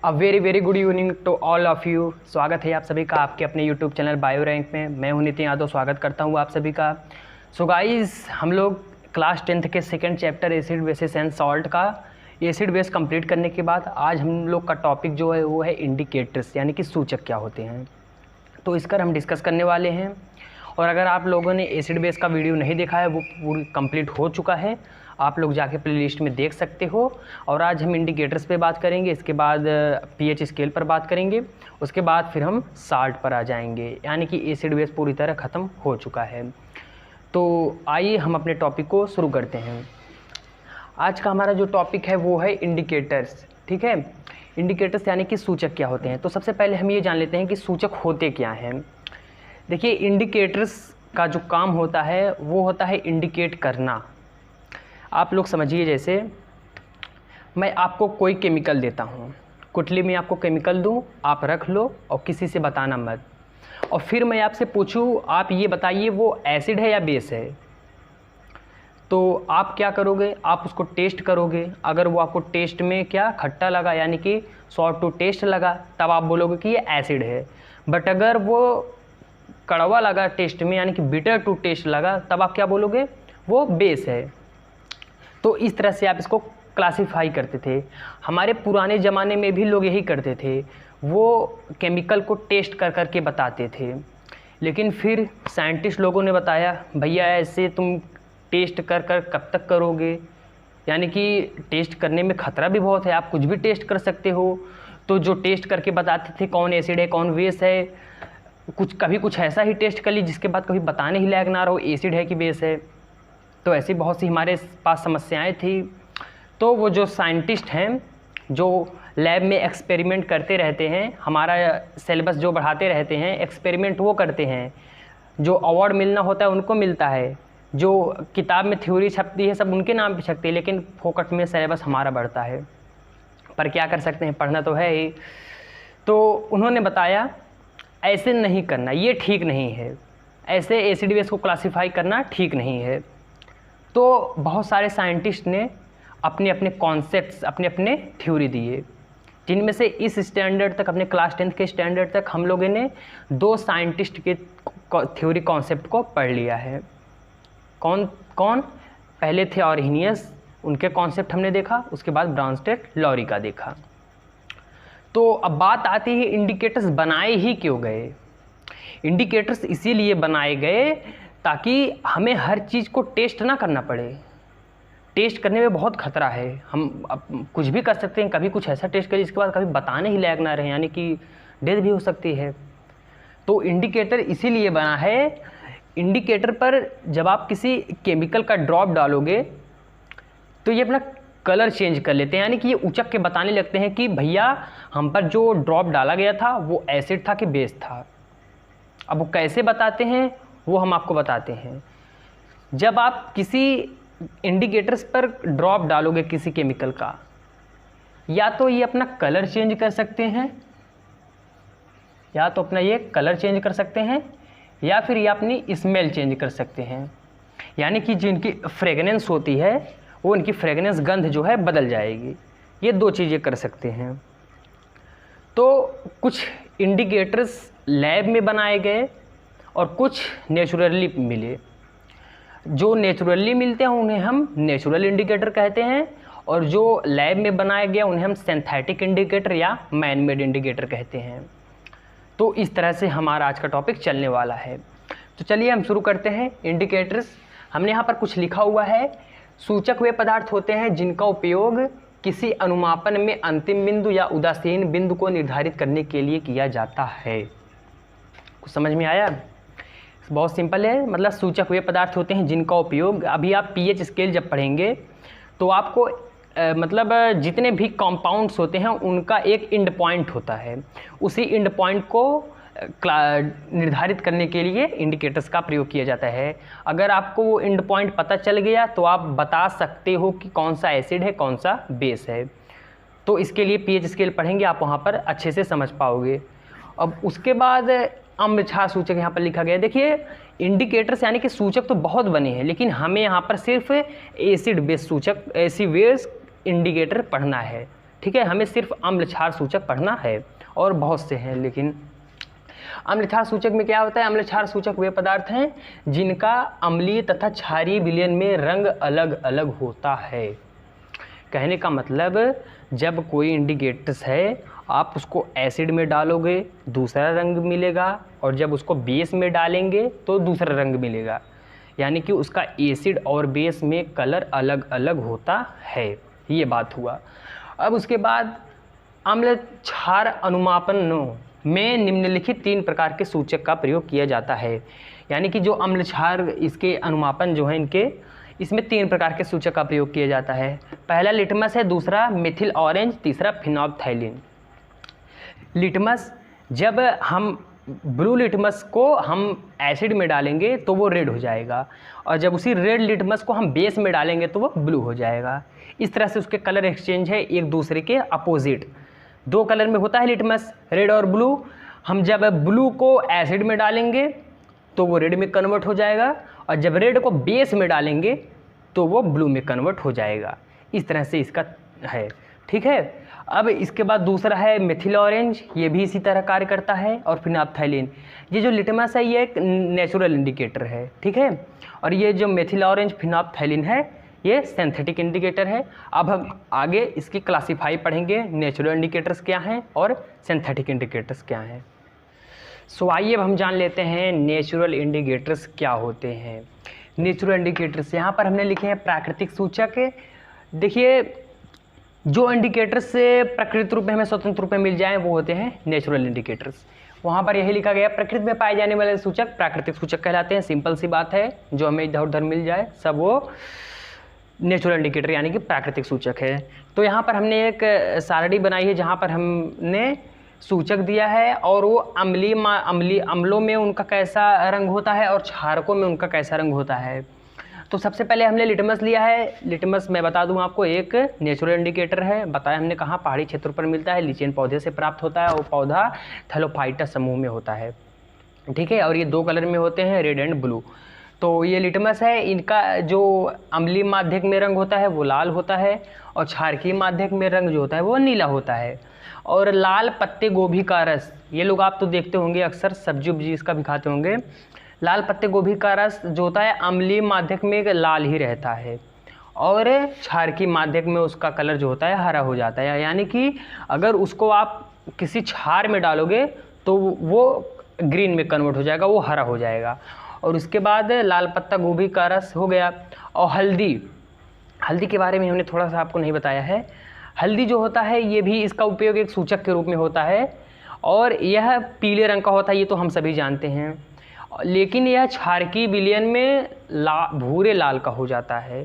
A very good evening to all of you. स्वागत है आप सभी का आपके अपने यूट्यूब चैनल बायो रैंक में। मैं हूं नितिन यादव, स्वागत करता हूं आप सभी का। सो गाइस, हम लोग क्लास 10th के second chapter acid basis and salt का एसिड बेस कंप्लीट करने के बाद आज हम लोग का टॉपिक जो है वो है इंडिकेटर्स, यानी कि सूचक क्या होते हैं। तो इस पर हम डिस्कस करने वाले हैं। और अगर आप लोगों ने एसिड बेस का वीडियो नहीं देखा है, वो पूरी कंप्लीट हो चुका है, आप लोग जाके प्लेलिस्ट में देख सकते हो। और आज हम इंडिकेटर्स पे बात करेंगे, इसके बाद पीएच स्केल पर बात करेंगे, उसके बाद फिर हम साल्ट पर आ जाएंगे, यानी कि एसिड बेस पूरी तरह ख़त्म हो चुका है। तो आइए हम अपने टॉपिक को शुरू करते हैं। आज का हमारा जो टॉपिक है वो है इंडिकेटर्स। ठीक है, इंडिकेटर्स यानी कि सूचक क्या होते हैं। तो सबसे पहले हम ये जान लेते हैं कि सूचक होते क्या हैं। देखिए, इंडिकेटर्स का जो काम होता है वो होता है इंडिकेट करना। आप लोग समझिए, जैसे मैं आपको कोई केमिकल देता हूँ, कुटली में आपको केमिकल दूँ, आप रख लो और किसी से बताना मत। और फिर मैं आपसे पूछूँ, आप ये बताइए वो एसिड है या बेस है। तो आप क्या करोगे, आप उसको टेस्ट करोगे। अगर वो आपको टेस्ट में क्या खट्टा लगा, यानी कि सॉल्ट टू टेस्ट लगा, तब आप बोलोगे कि ये एसिड है। बट अगर वो कड़वा लगा टेस्ट में, यानी कि बिटर टू टेस्ट लगा, तब आप क्या बोलोगे, वो बेस है। तो इस तरह से आप इसको क्लासिफाई करते थे। हमारे पुराने ज़माने में भी लोग यही करते थे, वो केमिकल को टेस्ट कर कर के बताते थे। लेकिन फिर साइंटिस्ट लोगों ने बताया, भैया ऐसे तुम टेस्ट कर कर कब तक करोगे, यानी कि टेस्ट करने में ख़तरा भी बहुत है, आप कुछ भी टेस्ट कर सकते हो। तो जो टेस्ट करके बताते थे कौन एसिड है कौन बेस है, कभी कुछ ऐसा ही टेस्ट कर ली जिसके बाद कभी बताने ही लायक ना रहो एसिड है कि बेस है। तो ऐसी बहुत सी हमारे पास समस्याएं थी। तो वो जो साइंटिस्ट हैं, जो लैब में एक्सपेरिमेंट करते रहते हैं, हमारा सिलेबस जो बढ़ाते रहते हैं, एक्सपेरिमेंट वो करते हैं। जो अवार्ड मिलना होता है उनको मिलता है, जो किताब में थ्योरी छपती है सब उनके नाम पे छपती है, लेकिन फोकट में सिलेबस हमारा बढ़ता है। पर क्या कर सकते हैं, पढ़ना तो है ही। तो उन्होंने बताया ऐसे नहीं करना, ये ठीक नहीं है, ऐसे एसिड बेस को क्लासीफाई करना ठीक नहीं है। तो बहुत सारे साइंटिस्ट ने अपने अपने कॉन्सेप्ट्स, अपने अपने थ्योरी दिए, जिनमें से इस स्टैंडर्ड तक, अपने क्लास 10th के स्टैंडर्ड तक हम लोगों ने 2 साइंटिस्ट के थ्योरी कॉन्सेप्ट को पढ़ लिया है। कौन कौन? पहले थे ऑरिहीनियस, उनके कॉन्सेप्ट हमने देखा, उसके बाद ब्राउनस्टेड लॉरी का देखा। तो अब बात आती है इंडिकेटर्स बनाए ही क्यों गए। इंडिकेटर्स इसीलिए बनाए गए ताकि हमें हर चीज़ को टेस्ट ना करना पड़े। टेस्ट करने में बहुत ख़तरा है, हम अब कुछ भी कर सकते हैं, कभी कुछ ऐसा टेस्ट करें जिसके बाद कभी बताने ही लायक ना रहे, यानी कि डेथ भी हो सकती है। तो इंडिकेटर इसीलिए बना है। इंडिकेटर पर जब आप किसी केमिकल का ड्रॉप डालोगे तो ये अपना कलर चेंज कर लेते हैं, यानी कि ये उचक के बताने लगते हैं कि भैया हम पर जो ड्रॉप डाला गया था वो एसिड था कि बेस था। अब वो कैसे बताते हैं वो हम आपको बताते हैं। जब आप किसी इंडिकेटर्स पर ड्रॉप डालोगे किसी केमिकल का, या तो ये अपना कलर चेंज कर सकते हैं, या तो अपना ये कलर चेंज कर सकते हैं, या फिर ये अपनी स्मेल चेंज कर सकते हैं, यानी कि जिनकी फ्रेगनेंस होती है वो इनकी फ्रेगनेंस, गंध जो है बदल जाएगी। ये 2 चीज़ें कर सकते हैं। तो कुछ इंडिकेटर्स लैब में बनाए गए और कुछ नेचुरली मिले। जो नेचुरली मिलते हैं उन्हें हम नेचुरल इंडिकेटर कहते हैं, और जो लैब में बनाया गया उन्हें हम सिंथेटिक इंडिकेटर या मैन मेड इंडिकेटर कहते हैं। तो इस तरह से हमारा आज का टॉपिक चलने वाला है। तो चलिए हम शुरू करते हैं। इंडिकेटर्स, हमने यहाँ पर कुछ लिखा हुआ है, सूचक वे पदार्थ होते हैं जिनका उपयोग किसी अनुमापन में अंतिम बिंदु या उदासीन बिंदु को निर्धारित करने के लिए किया जाता है। कुछ समझ में आया? बहुत सिंपल है, मतलब सूचक वे पदार्थ होते हैं जिनका उपयोग, अभी आप पीएच स्केल जब पढ़ेंगे तो आपको मतलब जितने भी कंपाउंड्स होते हैं उनका एक एंड पॉइंट होता है, उसी एंड पॉइंट को निर्धारित करने के लिए इंडिकेटर्स का प्रयोग किया जाता है। अगर आपको वो एंड पॉइंट पता चल गया तो आप बता सकते हो कि कौन सा एसिड है कौन सा बेस है। तो इसके लिए पीएच स्केल पढ़ेंगे, आप वहाँ पर अच्छे से समझ पाओगे। अब उसके बाद अम्लक्षार सूचक यहाँ पर लिखा गया है। देखिए, इंडिकेटर्स यानी कि सूचक तो बहुत बने हैं, लेकिन हमें यहाँ पर सिर्फ एसिड बेस सूचक, एसिड बेस इंडिकेटर पढ़ना है। ठीक है, हमें सिर्फ अम्ल क्षार सूचक पढ़ना है, और बहुत से हैं, लेकिन अम्ल क्षार सूचक में क्या होता है? अम्ल क्षार सूचक वे पदार्थ हैं जिनका अम्लीय तथा क्षारीय विलयन में रंग अलग अलग होता है। कहने का मतलब, जब कोई इंडिकेटर्स है, आप उसको एसिड में डालोगे दूसरा रंग मिलेगा, और जब उसको बेस में डालेंगे तो दूसरा रंग मिलेगा, यानी कि उसका एसिड और बेस में कलर अलग अलग होता है। ये बात हुआ। अब उसके बाद अम्ल क्षार अनुमापनों में निम्नलिखित 3 प्रकार के सूचक का प्रयोग किया जाता है। यानी कि जो अम्ल क्षार इसके अनुमापन जो है इनके, इसमें 3 प्रकार के सूचक का प्रयोग किया जाता है। पहला लिटमस है, दूसरा मिथिल ऑरेंज, तीसरा फिनोल्फथैलीन। लिटमस, जब हम ब्लू लिटमस को हम एसिड में डालेंगे तो वो रेड हो जाएगा, और जब उसी रेड लिटमस को हम बेस में डालेंगे तो वो ब्लू हो जाएगा। इस तरह से उसके कलर एक्सचेंज है एक दूसरे के अपोजिट। 2 कलर में होता है लिटमस, रेड और ब्लू। हम जब ब्लू को एसिड में डालेंगे तो वो रेड में कन्वर्ट हो जाएगा, और जब रेड को बेस में डालेंगे तो वो ब्लू में कन्वर्ट हो जाएगा। इस तरह से इसका है, ठीक है। अब इसके बाद दूसरा है मिथिल ऑरेंज, ये भी इसी तरह कार्य करता है, और फिनोल्फथैलीन। ये जो लिटमस है ये एक नेचुरल इंडिकेटर है, ठीक है, और ये जो मिथिल ऑरेंज फिनोल्फथैलीन है ये सिंथेटिक इंडिकेटर है। अब हम आगे इसकी क्लासीफाई पढ़ेंगे, नेचुरल इंडिकेटर्स क्या हैं और सिंथेटिक इंडिकेटर्स क्या हैं। सो आइए अब हम जान लेते हैं नेचुरल इंडिकेटर्स क्या होते हैं। नेचुरल इंडिकेटर्स यहाँ पर हमने लिखे हैं प्राकृतिक सूचक। देखिए, जो इंडिकेटर्स से प्रकृति रूप में हमें स्वतंत्र रूप में मिल जाएं वो होते हैं नेचुरल इंडिकेटर्स। वहाँ पर यही लिखा गया, प्रकृति में पाए जाने वाले सूचक प्राकृतिक सूचक कहलाते हैं। सिंपल सी बात है, जो हमें इधर उधर मिल जाए सब वो नेचुरल इंडिकेटर यानी कि प्राकृतिक सूचक है। तो यहाँ पर हमने एक सारणी बनाई है जहाँ पर हमने सूचक दिया है, और वो अम्लों में उनका कैसा रंग होता है और क्षारकों में उनका कैसा रंग होता है। तो सबसे पहले हमने लिटमस लिया है। लिटमस मैं बता दूं आपको, एक नेचुरल इंडिकेटर है। बताया हमने कहाँ, पहाड़ी क्षेत्र पर मिलता है, लीचेन पौधे से प्राप्त होता है, वो पौधा थैलोफाइटा समूह में होता है, ठीक है, और ये 2 कलर में होते हैं, रेड एंड ब्लू। तो ये लिटमस है, इनका जो अम्लीय माध्यक में रंग होता है वो लाल होता है, और क्षारकीय माध्यक में रंग जो होता है वो नीला होता है। और लाल पत्ते गोभी का रस, ये लोग आप तो देखते होंगे अक्सर, सब्जी उब्जी इसका भी खाते होंगे। लाल पत्ते गोभी का रस जो होता है अम्लीय माध्यक में लाल ही रहता है, और क्षारकीय माध्यक में उसका कलर जो होता है हरा हो जाता है। यानी कि अगर उसको आप किसी क्षार में डालोगे तो वो ग्रीन में कन्वर्ट हो जाएगा, वो हरा हो जाएगा। और उसके बाद लाल पत्ता गोभी का रस हो गया। और हल्दी के बारे में हमने थोड़ा सा आपको नहीं बताया है। हल्दी जो होता है ये भी, इसका उपयोग एक सूचक के रूप में होता है, और यह पीले रंग का होता है, ये तो हम सभी जानते हैं, लेकिन यह क्षारकीय विलयन में भूरे लाल का हो जाता है।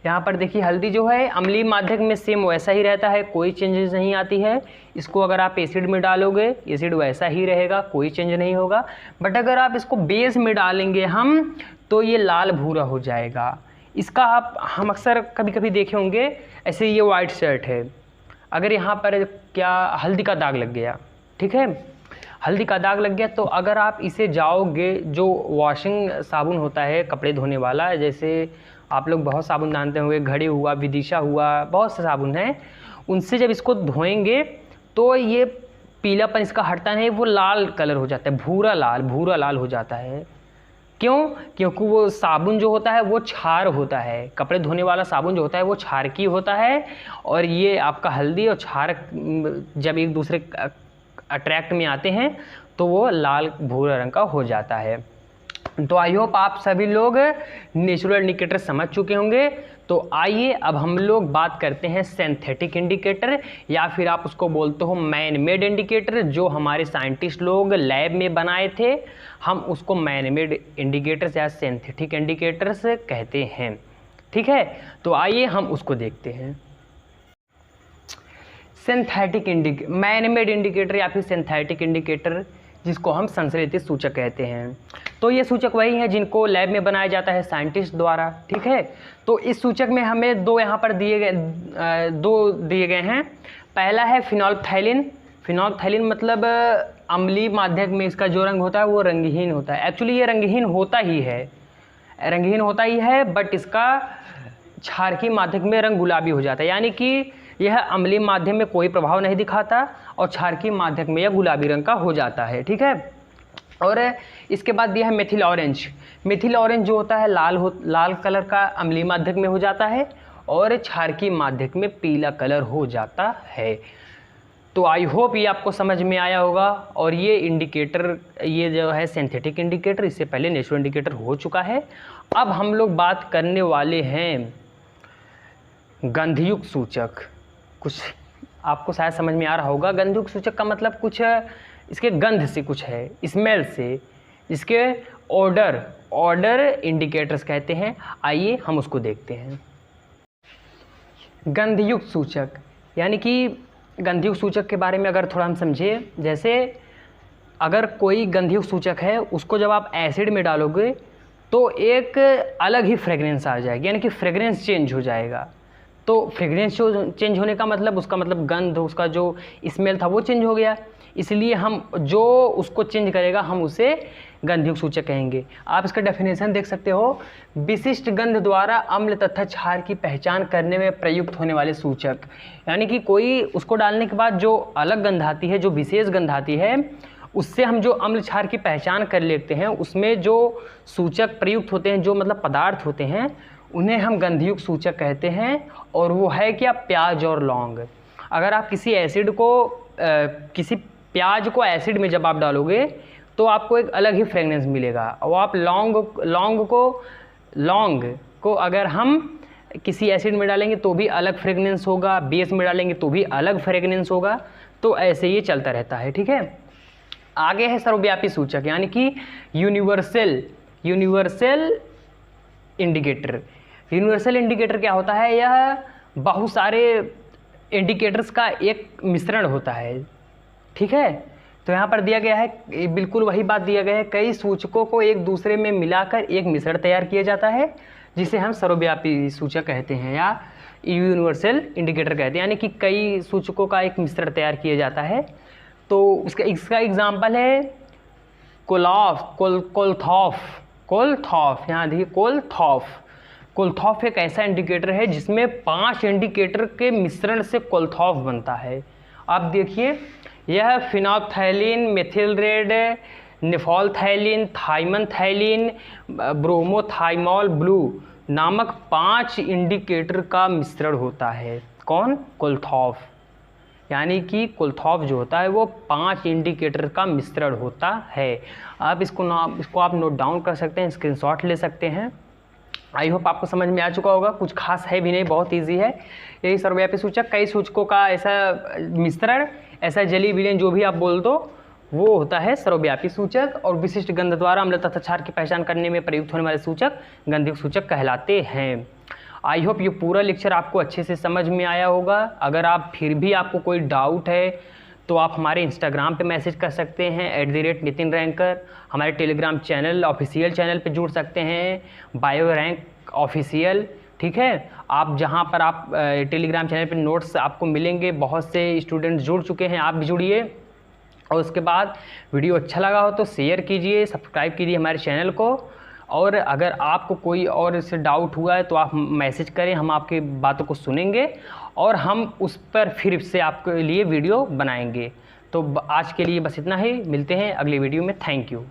यहाँ पर देखिए, हल्दी जो है अम्लीय माध्यक में सेम वैसा ही रहता है, कोई चेंजेस नहीं आती है। इसको अगर आप एसिड में डालोगे, एसिड वैसा ही रहेगा, कोई चेंज नहीं होगा। बट अगर आप इसको बेस में डालेंगे हम, तो ये लाल भूरा हो जाएगा। इसका हम अक्सर कभी कभी देखे होंगे, ऐसे ये वाइट शर्ट है, अगर यहाँ पर क्या हल्दी का दाग लग गया, ठीक है, हल्दी का दाग लग गया, तो अगर आप इसे जाओगे, जो वॉशिंग साबुन होता है कपड़े धोने वाला, जैसे आप लोग बहुत साबुन जानते होंगे, घड़ी हुआ, विदिशा हुआ, बहुत से साबुन हैं, उनसे जब इसको धोएंगे तो ये पीलापन इसका हटता नहीं, वो लाल कलर हो जाता है, भूरा लाल हो जाता है। क्यों? क्योंकि वो साबुन जो होता है वो क्षार होता है, कपड़े धोने वाला साबुन जो होता है वो क्षारकीय होता है, और ये आपका हल्दी और क्षार जब एक दूसरे अट्रैक्ट में आते हैं तो वो लाल भूरा रंग का हो जाता है। तो आई होप आप सभी लोग नेचुरल इंडिकेटर समझ चुके होंगे। तो आइए अब हम लोग बात करते हैं सिंथेटिक इंडिकेटर, या फिर आप उसको बोलते हो मैन मेड इंडिकेटर, जो हमारे साइंटिस्ट लोग लैब में बनाए थे, हम उसको मैन मेड इंडिकेटर्स या सिंथेटिक इंडिकेटर्स कहते हैं, ठीक है। तो आइए हम उसको देखते हैं। सिंथेटिक मैन मेड इंडिकेटर या फिर सिंथेटिक इंडिकेटर, जिसको हम संश्लेषित सूचक कहते हैं। तो ये सूचक वही हैं जिनको लैब में बनाया जाता है साइंटिस्ट द्वारा, ठीक है। तो इस सूचक में हमें दो दिए गए हैं। पहला है फिनोल्फथैलीन। फिनोल्फथैलीन मतलब अम्लीय माध्यक में इसका जो रंग होता है वो रंगहीन होता है। एक्चुअली ये रंगहीन होता ही है, बट इसका क्षारकीय माध्यक में रंग गुलाबी हो जाता है, यानी कि यह अम्लीय माध्यम में कोई प्रभाव नहीं दिखाता और क्षारकीय माध्यम में यह गुलाबी रंग का हो जाता है। ठीक है, और इसके बाद दिया है मेथिल ऑरेंज। मेथिल ऑरेंज जो होता है लाल कलर का अम्लीय माध्यम में हो जाता है और क्षारकीय माध्यम में पीला कलर हो जाता है। तो आई होप ये आपको समझ में आया होगा। और ये इंडिकेटर, ये जो है सिंथेटिक इंडिकेटर, इससे पहले नेचुरल इंडिकेटर हो चुका है। अब हम लोग बात करने वाले हैं गंधयुक्त सूचक। कुछ आपको शायद समझ में आ रहा होगा। गंधयुक्त सूचक का मतलब कुछ इसके गंध से कुछ है, स्मेल से, जिसके ऑर्डर इंडिकेटर्स कहते हैं। आइए हम उसको देखते हैं। गंधयुक्त सूचक, यानी कि गंधयुक्त सूचक के बारे में अगर थोड़ा हम समझे, जैसे अगर कोई गंधयुक्त सूचक है उसको जब आप एसिड में डालोगे तो एक अलग ही फ्रेगरेंस आ जाएगी, यानी कि फ्रेगरेंस चेंज हो जाएगा। तो फ्रेगरेंस चेंज होने का मतलब, उसका मतलब गंध, उसका जो स्मेल था वो चेंज हो गया। इसलिए हम जो उसको चेंज करेगा हम उसे गंधयुक्त सूचक कहेंगे। आप इसका डेफिनेशन देख सकते हो, विशिष्ट गंध द्वारा अम्ल तथा क्षार की पहचान करने में प्रयुक्त होने वाले सूचक। यानी कि कोई उसको डालने के बाद जो अलग गंध आती है, जो विशेष गंध आती है, उससे हम जो अम्ल क्षार की पहचान कर लेते हैं, उसमें जो सूचक प्रयुक्त होते हैं, जो मतलब पदार्थ होते हैं, उन्हें हम गंधयुक्त सूचक कहते हैं। और वो है क्या? प्याज और लौंग। अगर आप किसी एसिड को किसी प्याज को एसिड में जब आप डालोगे तो आपको एक अलग ही फ्रेगनेंस मिलेगा। और आप लौंग को अगर हम किसी एसिड में डालेंगे तो भी अलग फ्रेगनेंस होगा, बेस में डालेंगे तो भी अलग फ्रेगनेंस होगा। तो ऐसे ये चलता रहता है। ठीक है, आगे है सर्वव्यापी सूचक, यानी कि यूनिवर्सल इंडिकेटर। यूनिवर्सल इंडिकेटर क्या होता है? यह बहुत सारे इंडिकेटर्स का एक मिश्रण होता है। ठीक है, तो यहाँ पर दिया गया है, बिल्कुल वही बात दिया गया है, कई सूचकों को एक दूसरे में मिलाकर एक मिश्रण तैयार किया जाता है, जिसे हम सर्वव्यापी सूचक कहते हैं या यूनिवर्सल इंडिकेटर कहते हैं। यानी कि कई सूचकों का एक मिश्रण तैयार किया जाता है। तो इसका एग्जाम्पल है कोलथॉफ। यहाँ देखिए कोलथॉफ एक ऐसा इंडिकेटर है जिसमें 5 इंडिकेटर के मिश्रण से कोलथॉफ बनता है। आप देखिए, यह फिनोल्फथैलीन, मेथिल रेड, निफॉल्थैलीन, थाइमनथैलीन, ब्रोमोथाइमॉल ब्लू नामक 5 इंडिकेटर का मिश्रण होता है। कौन? कोलथॉफ। यानी कि कोलथॉफ जो होता है वो 5 इंडिकेटर का मिश्रण होता है। आप इसको आप नोट डाउन कर सकते हैं, स्क्रीनशॉट ले सकते हैं। आई होप आपको समझ में आ चुका होगा। कुछ खास है भी नहीं, बहुत इजी है। यही सर्वव्यापी सूचक, कई सूचकों का ऐसा मिश्रण, ऐसा जली विलयन, जो भी आप बोल दो, वो होता है सर्वव्यापी सूचक। और विशिष्ट गंध द्वारा अम्ल तथा क्षार की पहचान करने में प्रयुक्त होने वाले सूचक गंधयुक्त सूचक कहलाते हैं। आई होप ये पूरा लेक्चर आपको अच्छे से समझ में आया होगा। अगर आप फिर भी आपको कोई डाउट है तो आप हमारे इंस्टाग्राम पे मैसेज कर सकते हैं @नितिन रैंकर। हमारे टेलीग्राम चैनल, ऑफिशियल चैनल पे जुड़ सकते हैं, बायो रैंक ऑफिशियल। ठीक है, आप जहाँ पर आप टेलीग्राम चैनल पे नोट्स आपको मिलेंगे, बहुत से स्टूडेंट्स जुड़ चुके हैं, आप भी जुड़िए। और उसके बाद वीडियो अच्छा लगा हो तो शेयर कीजिए, सब्सक्राइब कीजिए हमारे चैनल को। और अगर आपको कोई और इससे डाउट हुआ है तो आप मैसेज करें, हम आपकी बातों को सुनेंगे और हम उस पर फिर से आपके लिए वीडियो बनाएंगे। तो आज के लिए बस इतना ही, मिलते हैं अगली वीडियो में। Thank you.